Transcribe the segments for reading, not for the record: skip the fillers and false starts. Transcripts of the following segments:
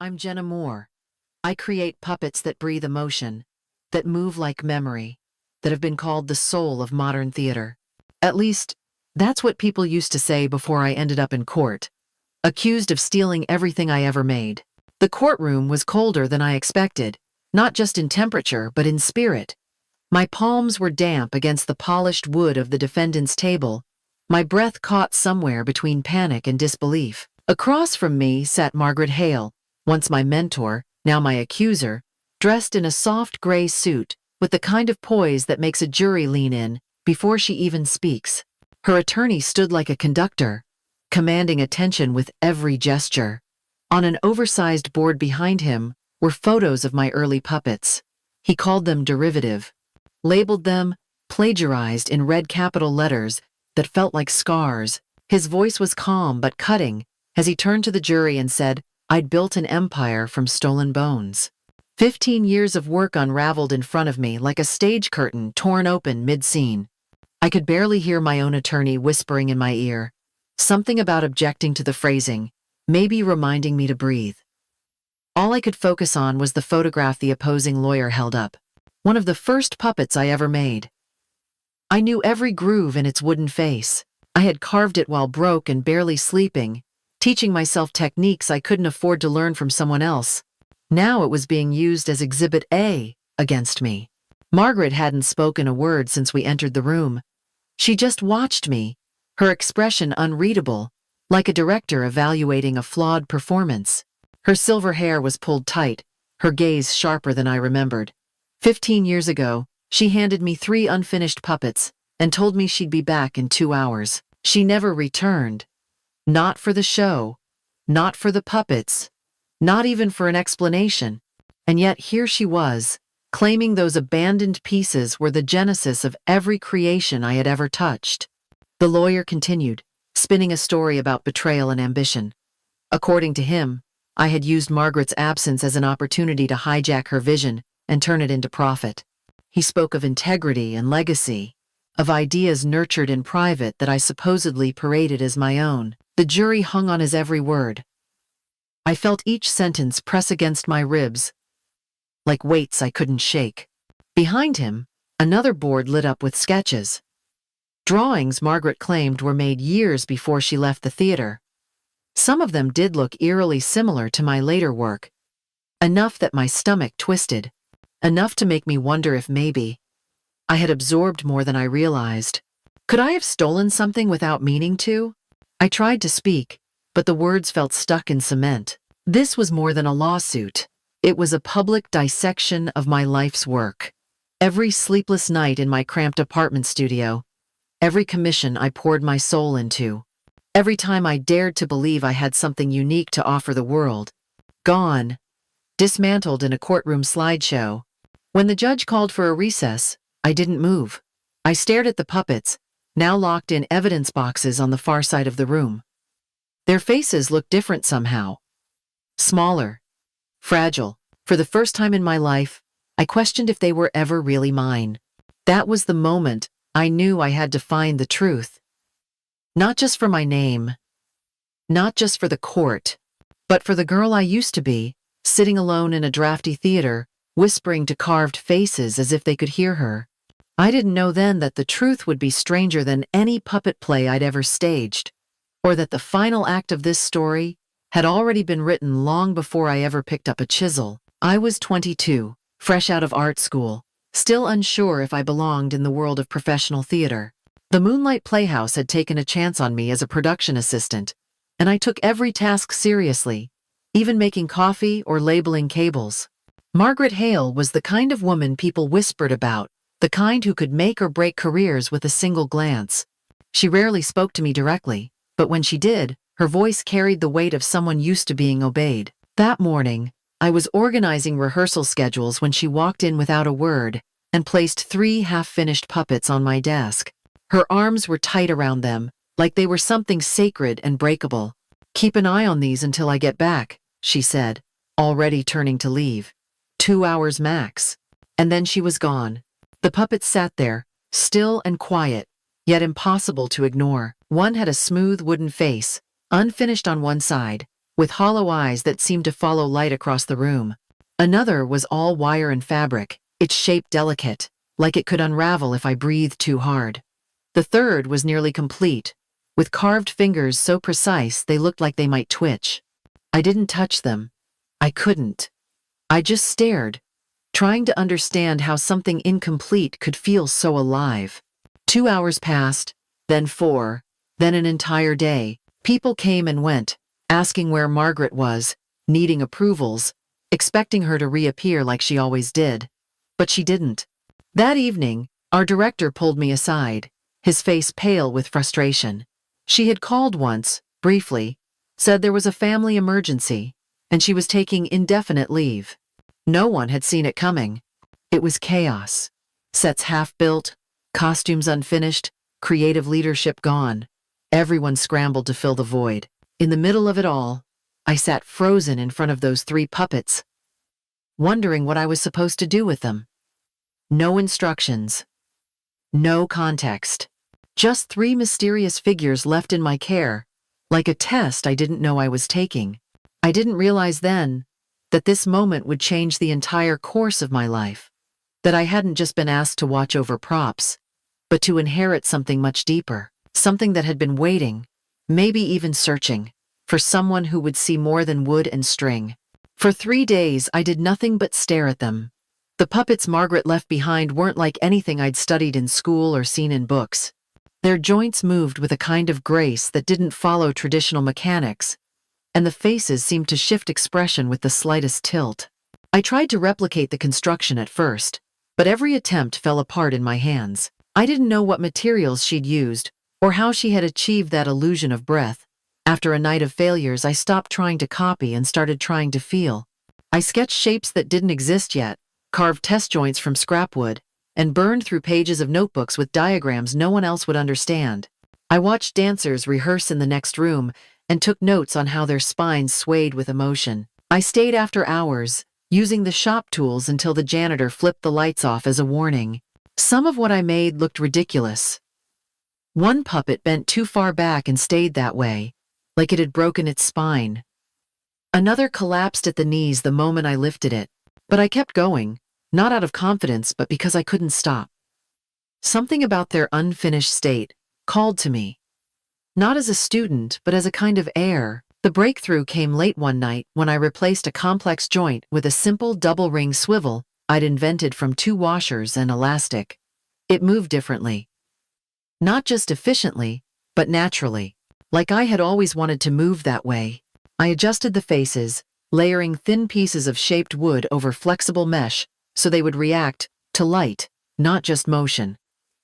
I'm Jenna Moore. I create puppets that breathe emotion, that move like memory, that have been called the soul of modern theater. At least, that's what people used to say before I ended up in court, accused of stealing everything I ever made. The courtroom was colder than I expected, not just in temperature, but in spirit. My palms were damp against the polished wood of the defendant's table, my breath caught somewhere between panic and disbelief. Across from me sat Margaret Hale, once my mentor, now my accuser, dressed in a soft gray suit with the kind of poise that makes a jury lean in before she even speaks. Her attorney stood like a conductor, commanding attention with every gesture. On an oversized board behind him were photos of my early puppets. He called them derivative, labeled them plagiarized in red capital letters that felt like scars. His voice was calm but cutting as he turned to the jury and said, "I'd built an empire from stolen bones." 15 years of work unraveled in front of me like a stage curtain torn open mid-scene. I could barely hear my own attorney whispering in my ear, something about objecting to the phrasing, maybe reminding me to breathe. All I could focus on was the photograph the opposing lawyer held up, one of the first puppets I ever made. I knew every groove in its wooden face. I had carved it while broke and barely sleeping, teaching myself techniques I couldn't afford to learn from someone else. Now it was being used as Exhibit A against me. Margaret hadn't spoken a word since we entered the room. She just watched me, her expression unreadable, like a director evaluating a flawed performance. Her silver hair was pulled tight, her gaze sharper than I remembered. 15 years ago, she handed me 3 unfinished puppets and told me she'd be back in 2 hours. She never returned. Not for the show, not for the puppets, not even for an explanation. And yet here she was, claiming those abandoned pieces were the genesis of every creation I had ever touched. The lawyer continued, spinning a story about betrayal and ambition. According to him, I had used Margaret's absence as an opportunity to hijack her vision and turn it into profit. He spoke of integrity and legacy, of ideas nurtured in private that I supposedly paraded as my own. The jury hung on his every word. I felt each sentence press against my ribs, like weights I couldn't shake. Behind him, another board lit up with sketches. Drawings Margaret claimed were made years before she left the theater. Some of them did look eerily similar to my later work, enough that my stomach twisted, enough to make me wonder if maybe I had absorbed more than I realized. Could I have stolen something without meaning to? I tried to speak, but the words felt stuck in cement. This was more than a lawsuit. It was a public dissection of my life's work. Every sleepless night in my cramped apartment studio, every commission I poured my soul into, every time I dared to believe I had something unique to offer the world, gone, dismantled in a courtroom slideshow. When the judge called for a recess, I didn't move. I stared at the puppets, now locked in evidence boxes on the far side of the room. Their faces looked different somehow. Smaller, fragile. For the first time in my life, I questioned if they were ever really mine. That was the moment I knew I had to find the truth. Not just for my name, not just for the court, but for the girl I used to be, sitting alone in a drafty theater, whispering to carved faces as if they could hear her. I didn't know then that the truth would be stranger than any puppet play I'd ever staged, or that the final act of this story had already been written long before I ever picked up a chisel. I was 22, fresh out of art school, still unsure if I belonged in the world of professional theater. The Moonlight Playhouse had taken a chance on me as a production assistant, and I took every task seriously, even making coffee or labeling cables. Margaret Hale was the kind of woman people whispered about, the kind who could make or break careers with a single glance. She rarely spoke to me directly, but when she did, her voice carried the weight of someone used to being obeyed. That morning, I was organizing rehearsal schedules when she walked in without a word and placed 3 half-finished puppets on my desk. Her arms were tight around them, like they were something sacred and breakable. "Keep an eye on these until I get back," she said, already turning to leave. 2 hours max. And then she was gone. The puppets sat there, still and quiet, yet impossible to ignore. One had a smooth wooden face, unfinished on one side, with hollow eyes that seemed to follow light across the room. Another was all wire and fabric, its shape delicate, like it could unravel if I breathed too hard. The third was nearly complete, with carved fingers so precise they looked like they might twitch. I didn't touch them. I couldn't. I just stared, trying to understand how something incomplete could feel so alive. 2 hours passed, then 4, then an entire day. People came and went, asking where Margaret was, needing approvals, expecting her to reappear like she always did. But she didn't. That evening, our director pulled me aside, his face pale with frustration. She had called once, briefly, said there was a family emergency, and she was taking indefinite leave. No one had seen it coming. It was chaos. Sets half-built, costumes unfinished, creative leadership gone. Everyone scrambled to fill the void. In the middle of it all, I sat frozen in front of those 3 puppets, wondering what I was supposed to do with them. No instructions. No context. Just 3 mysterious figures left in my care, like a test I didn't know I was taking. I didn't realize then that this moment would change the entire course of my life, that I hadn't just been asked to watch over props, but to inherit something much deeper, something that had been waiting, maybe even searching, for someone who would see more than wood and string. For 3 days, I did nothing but stare at them. The puppets Margaret left behind weren't like anything I'd studied in school or seen in books. Their joints moved with a kind of grace that didn't follow traditional mechanics, and the faces seemed to shift expression with the slightest tilt. I tried to replicate the construction at first, but every attempt fell apart in my hands. I didn't know what materials she'd used, or how she had achieved that illusion of breath. After a night of failures, I stopped trying to copy and started trying to feel. I sketched shapes that didn't exist yet, carved test joints from scrap wood, and burned through pages of notebooks with diagrams no one else would understand. I watched dancers rehearse in the next room and took notes on how their spines swayed with emotion. I stayed after hours, using the shop tools until the janitor flipped the lights off as a warning. Some of what I made looked ridiculous. One puppet bent too far back and stayed that way, like it had broken its spine. Another collapsed at the knees the moment I lifted it, but I kept going, not out of confidence but because I couldn't stop. Something about their unfinished state called to me. Not as a student, but as a kind of heir. The breakthrough came late one night when I replaced a complex joint with a simple double-ring swivel I'd invented from 2 washers and elastic. It moved differently. Not just efficiently, but naturally. Like I had always wanted to move that way. I adjusted the faces, layering thin pieces of shaped wood over flexible mesh so they would react to light, not just motion.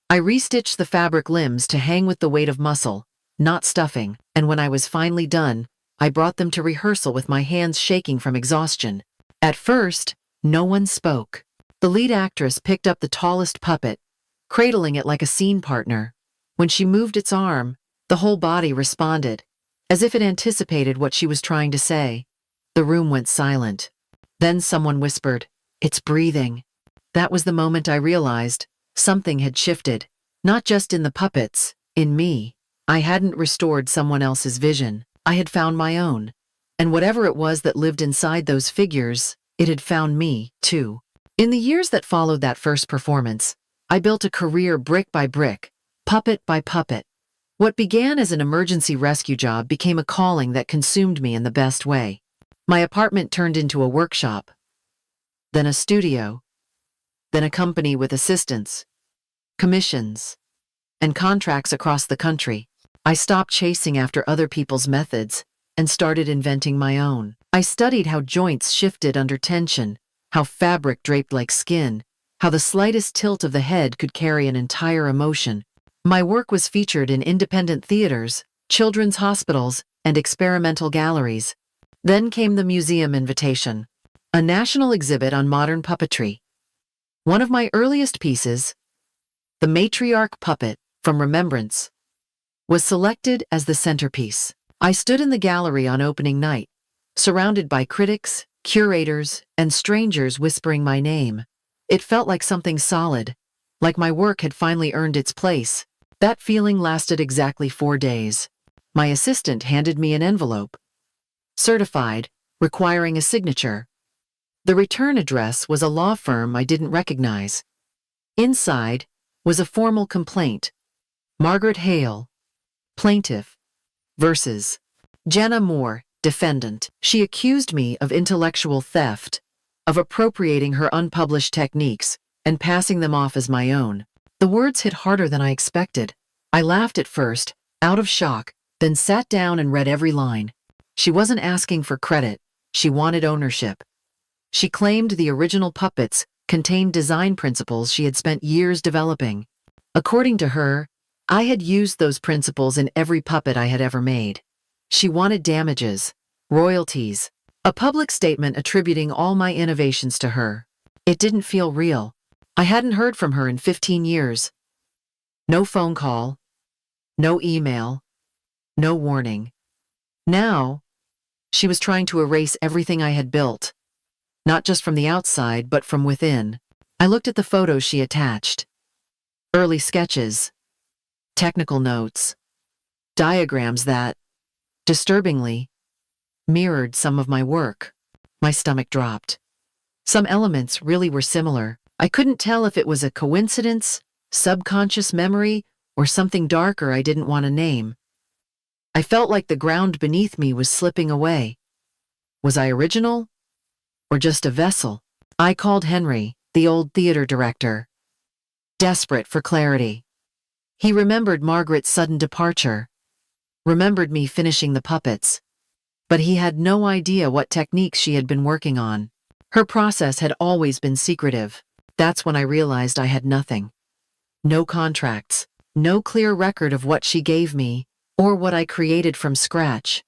I restitched the fabric limbs to hang with the weight of muscle, not stuffing, and when I was finally done, I brought them to rehearsal with my hands shaking from exhaustion. At first, no one spoke. The lead actress picked up the tallest puppet, cradling it like a scene partner. When she moved its arm, the whole body responded, as if it anticipated what she was trying to say. The room went silent. Then someone whispered, "It's breathing." That was the moment I realized something had shifted, not just in the puppets, in me. I hadn't restored someone else's vision. I had found my own. And whatever it was that lived inside those figures, it had found me, too. In the years that followed that first performance, I built a career brick by brick, puppet by puppet. What began as an emergency rescue job became a calling that consumed me in the best way. My apartment turned into a workshop, then a studio, then a company with assistants, commissions, and contracts across the country. I stopped chasing after other people's methods and started inventing my own. I studied how joints shifted under tension, how fabric draped like skin, how the slightest tilt of the head could carry an entire emotion. My work was featured in independent theaters, children's hospitals, and experimental galleries. Then came the museum invitation, a national exhibit on modern puppetry. One of my earliest pieces, the matriarch puppet from Remembrance, was selected as the centerpiece. I stood in the gallery on opening night, surrounded by critics, curators, and strangers whispering my name. It felt like something solid, like my work had finally earned its place. That feeling lasted exactly 4 days. My assistant handed me an envelope. certified, requiring a signature. The return address was a law firm I didn't recognize. Inside was a formal complaint. Margaret Hale, plaintiff, versus Jenna Moore, defendant. She accused me of intellectual theft, of appropriating her unpublished techniques and passing them off as my own. The words hit harder than I expected. I laughed at first, out of shock, then sat down and read every line. She wasn't asking for credit. She wanted ownership. She claimed the original puppets contained design principles she had spent years developing. According to her, I had used those principles in every puppet I had ever made. She wanted damages, royalties, a public statement attributing all my innovations to her. It didn't feel real. I hadn't heard from her in 15 years. No phone call, no email, no warning. Now, she was trying to erase everything I had built, not just from the outside, but from within. I looked at the photos she attached. Early sketches, technical notes, diagrams that, disturbingly, mirrored some of my work. My stomach dropped. Some elements really were similar. I couldn't tell if it was a coincidence, subconscious memory, or something darker I didn't want to name. I felt like the ground beneath me was slipping away. Was I original? Or just a vessel? I called Henry, the old theater director, desperate for clarity. He remembered Margaret's sudden departure, remembered me finishing the puppets, but he had no idea what techniques she had been working on. Her process had always been secretive. That's when I realized I had nothing. No contracts, no clear record of what she gave me, or what I created from scratch.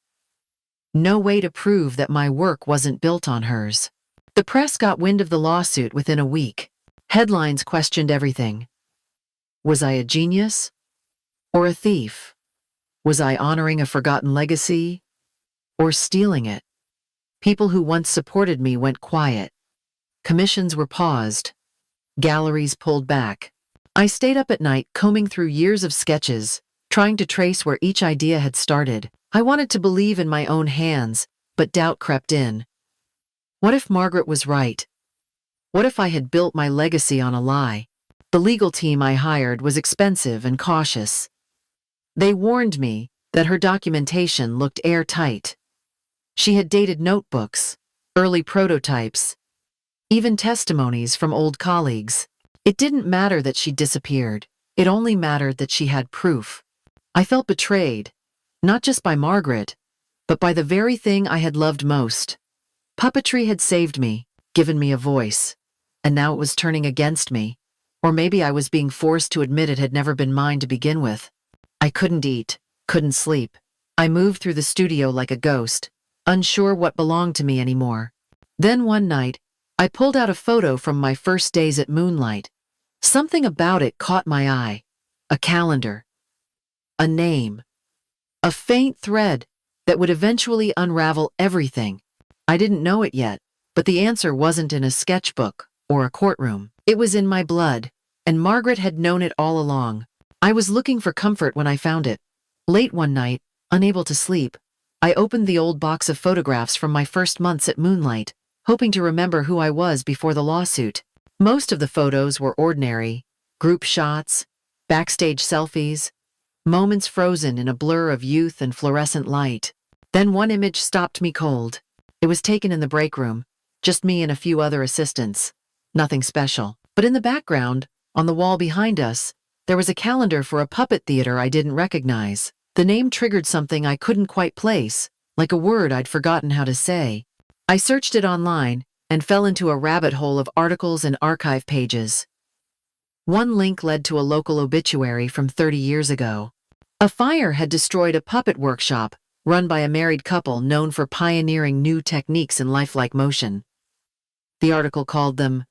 No way to prove that my work wasn't built on hers. The press got wind of the lawsuit within a week. Headlines questioned everything. Was I a genius? Or a thief? Was I honoring a forgotten legacy? Or stealing it? People who once supported me went quiet. Commissions were paused. Galleries pulled back. I stayed up at night combing through years of sketches, trying to trace where each idea had started. I wanted to believe in my own hands, but doubt crept in. What if Margaret was right? What if I had built my legacy on a lie? The legal team I hired was expensive and cautious. They warned me that her documentation looked airtight. She had dated notebooks, early prototypes, even testimonies from old colleagues. It didn't matter that she disappeared. It only mattered that she had proof. I felt betrayed, not just by Margaret, but by the very thing I had loved most. Puppetry had saved me, given me a voice, and now it was turning against me. Or maybe I was being forced to admit it had never been mine to begin with. I couldn't eat, couldn't sleep. I moved through the studio like a ghost, unsure what belonged to me anymore. Then one night, I pulled out a photo from my first days at Moonlight. Something about it caught my eye. A calendar. A name. A faint thread that would eventually unravel everything. I didn't know it yet, but the answer wasn't in a sketchbook or a courtroom. It was in my blood, and Margaret had known it all along. I was looking for comfort when I found it. Late one night, unable to sleep, I opened the old box of photographs from my first months at Moonlight, hoping to remember who I was before the lawsuit. Most of the photos were ordinary, group shots, backstage selfies, moments frozen in a blur of youth and fluorescent light. Then one image stopped me cold. It was taken in the break room, just me and a few other assistants. Nothing special. But in the background, on the wall behind us, there was a calendar for a puppet theater I didn't recognize. The name triggered something I couldn't quite place, like a word I'd forgotten how to say. I searched it online and fell into a rabbit hole of articles and archive pages. One link led to a local obituary from 30 years ago. A fire had destroyed a puppet workshop run by a married couple known for pioneering new techniques in lifelike motion. The article called them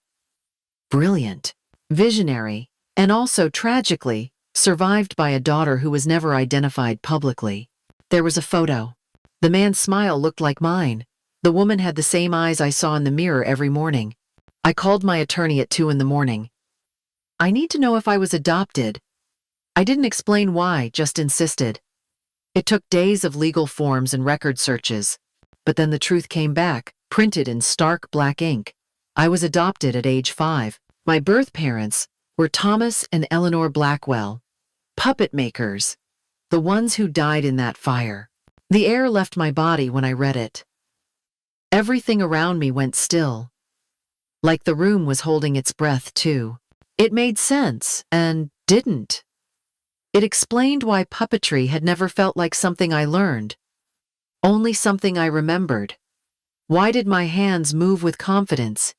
brilliant, visionary, and also, tragically, survived by a daughter who was never identified publicly. There was a photo. The man's smile looked like mine. The woman had the same eyes I saw in the mirror every morning. I called my attorney at 2 a.m. I need to know if I was adopted. I didn't explain why, just insisted. It took days of legal forms and record searches. But then the truth came back, printed in stark black ink. I was adopted at age 5. My birth parents were Thomas and Eleanor Blackwell, puppet makers, the ones who died in that fire. The air left my body when I read it. Everything around me went still, like the room was holding its breath too. It made sense, and didn't. It explained why puppetry had never felt like something I learned, only something I remembered. Why did my hands move with confidence,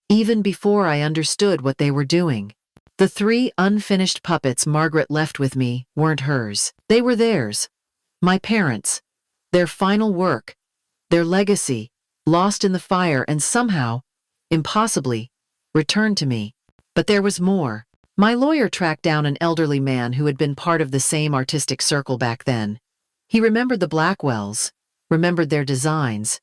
even before I understood what they were doing? The 3 unfinished puppets Margaret left with me weren't hers. They were theirs. My parents. Their final work. Their legacy, lost in the fire and somehow, impossibly, returned to me. But there was more. My lawyer tracked down an elderly man who had been part of the same artistic circle back then. He remembered the Blackwells, remembered their designs.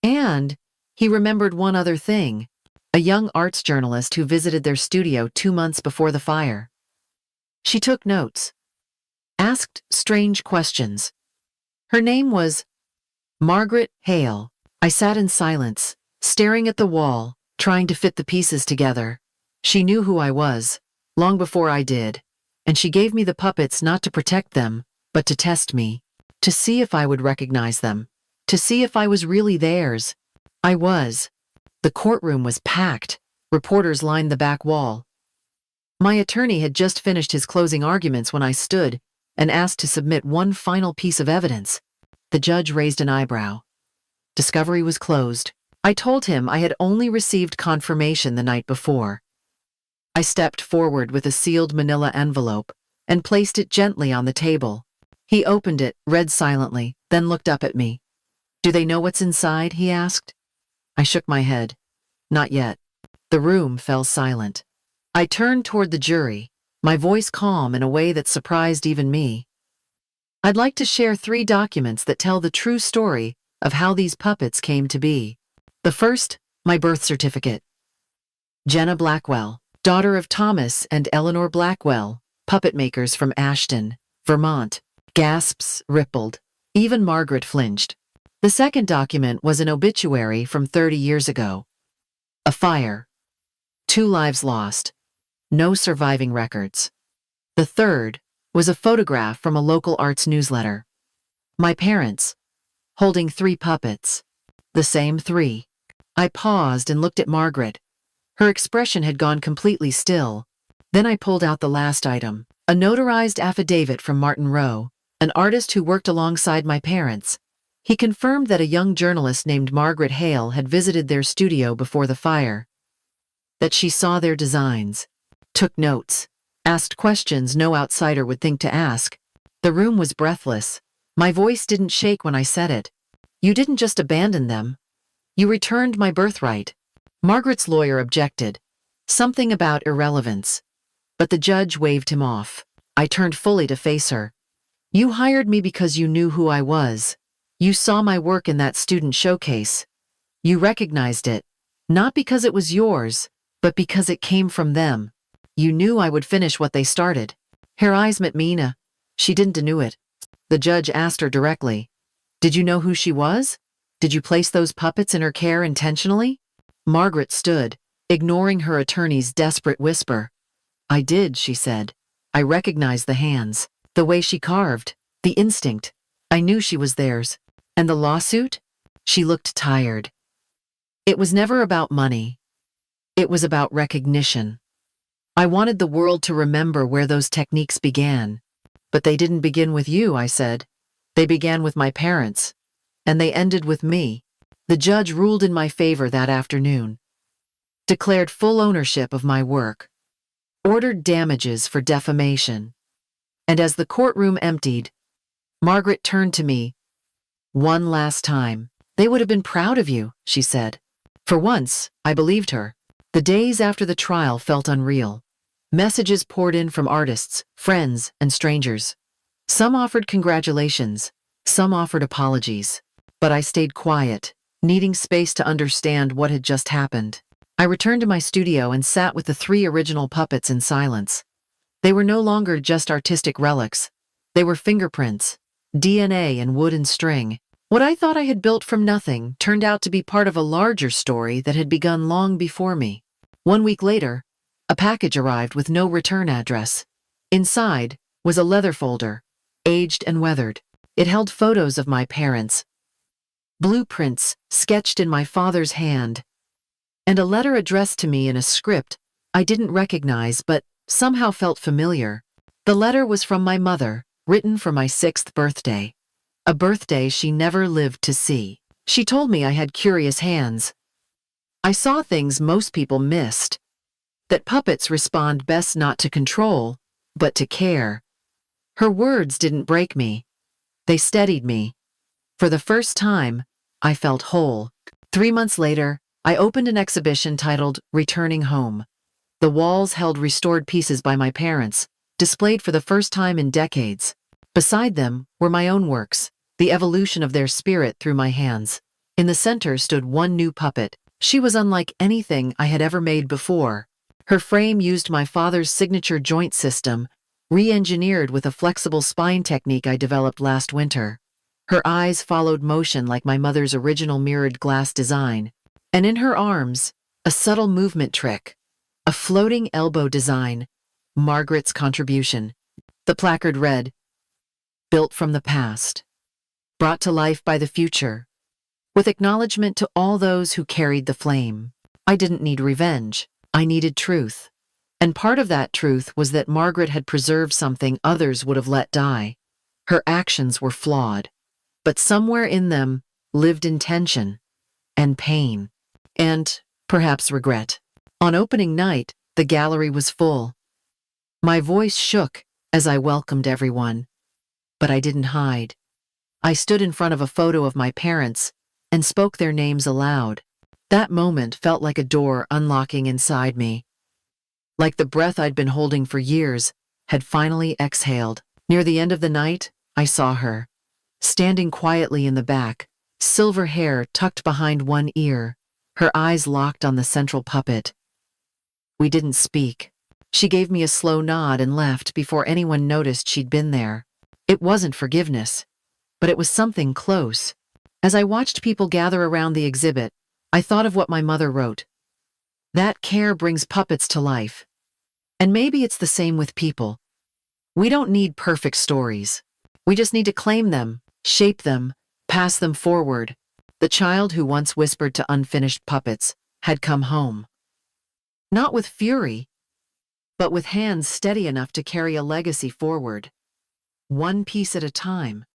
And he remembered one other thing. A young arts journalist who visited their studio 2 months before the fire. She took notes, asked strange questions. Her name was Margaret Hale. I sat in silence, staring at the wall, trying to fit the pieces together. She knew who I was, long before I did, and she gave me the puppets not to protect them, but to test me, to see if I would recognize them, to see if I was really theirs. I was. The courtroom was packed. Reporters lined the back wall. My attorney had just finished his closing arguments when I stood and asked to submit one final piece of evidence. The judge raised an eyebrow. Discovery was closed. I told him I had only received confirmation the night before. I stepped forward with a sealed manila envelope and placed it gently on the table. He opened it, read silently, then looked up at me. "Do they know what's inside?" he asked. I shook my head. Not yet. The room fell silent. I turned toward the jury, my voice calm in a way that surprised even me. "I'd like to share 3 documents that tell the true story of how these puppets came to be. The first, my birth certificate. Jenna Blackwell, daughter of Thomas and Eleanor Blackwell, puppet makers from Ashton, Vermont." Gasps rippled. Even Margaret flinched. The second document was an obituary from 30 years ago. A fire. 2 lives lost. No surviving records. The third was a photograph from a local arts newsletter. My parents, holding 3 puppets. The same 3. I paused and looked at Margaret. Her expression had gone completely still. Then I pulled out the last item. A notarized affidavit from Martin Rowe, an artist who worked alongside my parents. He confirmed that a young journalist named Margaret Hale had visited their studio before the fire, that she saw their designs, took notes, asked questions no outsider would think to ask. The room was breathless. My voice didn't shake when I said it. "You didn't just abandon them. You returned my birthright." Margaret's lawyer objected, something about irrelevance, but the judge waved him off. I turned fully to face her. "You hired me because you knew who I was. You saw my work in that student showcase. You recognized it, not because it was yours, but because it came from them. You knew I would finish what they started." Her eyes met Mina. She didn't deny it. The judge asked her directly, "Did you know who she was? Did you place those puppets in her care intentionally?" Margaret stood, ignoring her attorney's desperate whisper. "I did," she said. "I recognized the hands, the way she carved, the instinct. I knew she was theirs. And the lawsuit?" She looked tired. "It was never about money. It was about recognition. I wanted the world to remember where those techniques began. But they didn't begin with you," I said. "They began with my parents. And they ended with me." The judge ruled in my favor that afternoon. Declared full ownership of my work. Ordered damages for defamation. And as the courtroom emptied, Margaret turned to me. "One last time. They would have been proud of you," she said. For once, I believed her. The days after the trial felt unreal. Messages poured in from artists, friends, and strangers. Some offered congratulations, some offered apologies. But I stayed quiet, needing space to understand what had just happened. I returned to my studio and sat with the 3 original puppets in silence. They were no longer just artistic relics. They were fingerprints, DNA in wood and string, What I thought I had built from nothing turned out to be part of a larger story that had begun long before me. 1 week later, a package arrived with no return address. Inside was a leather folder, aged and weathered. It held photos of my parents, blueprints sketched in my father's hand, and a letter addressed to me in a script I didn't recognize but somehow felt familiar. The letter was from my mother, written for my 6th birthday. A birthday she never lived to see. She told me I had curious hands. I saw things most people missed. That puppets respond best not to control, but to care. Her words didn't break me. They steadied me. For the first time, I felt whole. 3 months later, I opened an exhibition titled Returning Home. The walls held restored pieces by my parents, displayed for the first time in decades. Beside them were my own works, the evolution of their spirit through my hands. In the center stood one new puppet. She was unlike anything I had ever made before. Her frame used my father's signature joint system, re-engineered with a flexible spine technique I developed last winter. Her eyes followed motion like my mother's original mirrored glass design. And in her arms, a subtle movement trick, a floating elbow design, Margaret's contribution. The placard read, "Built from the past, brought to life by the future, with acknowledgement to all those who carried the flame." I didn't need revenge. I needed truth. And part of that truth was that Margaret had preserved something others would have let die. Her actions were flawed, but somewhere in them lived intention and pain and perhaps regret. On opening night, the gallery was full. My voice shook as I welcomed everyone, but I didn't hide. I stood in front of a photo of my parents and spoke their names aloud. That moment felt like a door unlocking inside me, like the breath I'd been holding for years had finally exhaled. Near the end of the night, I saw her, standing quietly in the back, silver hair tucked behind one ear, her eyes locked on the central puppet. We didn't speak. She gave me a slow nod and left before anyone noticed she'd been there. It wasn't forgiveness, but it was something close. As I watched people gather around the exhibit, I thought of what my mother wrote. That care brings puppets to life. And maybe it's the same with people. We don't need perfect stories. We just need to claim them, shape them, pass them forward. The child who once whispered to unfinished puppets had come home. Not with fury, but with hands steady enough to carry a legacy forward, one piece at a time.